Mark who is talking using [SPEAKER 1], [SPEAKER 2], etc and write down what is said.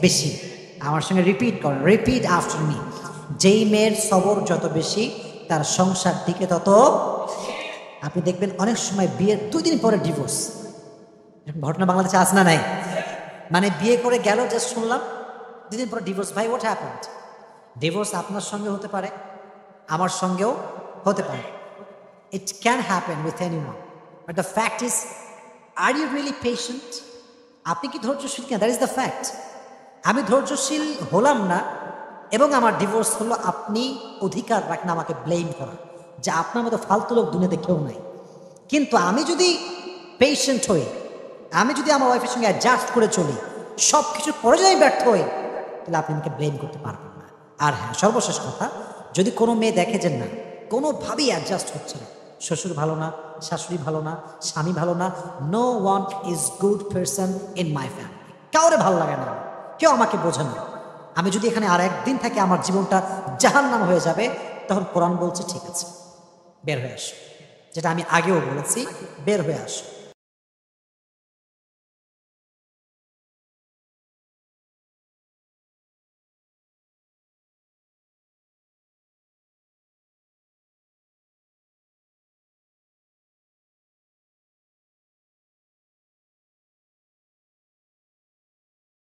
[SPEAKER 1] বেশি। আমার সঙ্গে রিপিট করেন, রিপিট আফটার মি। যেই মেয়ের সবর যত বেশি তার সংসার টিকে তত। আপনি দেখবেন অনেক সময় বিয়ের 2 দিন পরে ডিভোর্স, ঘটনা বাংলাদেশে আছে না নাই? মানে বিয়ে করে গেল, জাস্ট শুনলাম 2 দিন পরে ডিভোর্স। ভাই হোয়াট হ্যাপেন্ড? ডিভোর্স আপনার সঙ্গে হতে পারে, আমার সঙ্গেও হতে পারে। It can happen with anyone. But the fact is, are you really patient? আপনি কি ধৈর্যশীল কিনা? That is the fact. আমি ধৈর্যশীল হলাম না এবং আমার ডিভোর্স হলো, আপনি অধিকার রাখেন আমাকে ব্লেম করা যে আপনার মতো ফালতু লোক দুনিয়াতে কেউ নাই। কিন্তু আমি যদি পেশেন্ট হই, আমি যদি আমার ওয়াইফের সঙ্গে অ্যাডজাস্ট করে চলি, সব কিছুর পরে যদি আমি ব্যর্থ হই, তাহলে আপনি আমাকে ব্লেম করতে পারবেন না। আর হ্যাঁ, সর্বশেষ কথা, যদি কোনো মেয়ে দেখে যে না কোনোভাবেই অ্যাডজাস্ট হচ্ছে না, শ্বশুর ভালো না, শাশুড়ি ভালো না, স্বামী ভালো না, no one is good person in my family, কাউরে ভালো লাগে না, কেউ আমাকে বোঝে না, আমি যদি এখানে আর একদিন থাকি আমার জীবনটা জাহান্নাম হয়ে যাবে, তখন কোরআন বলছে ঠিক আছে বের হয়ে আসো। যেটা আমি আগেও বলেছি, বের হয়ে আসো।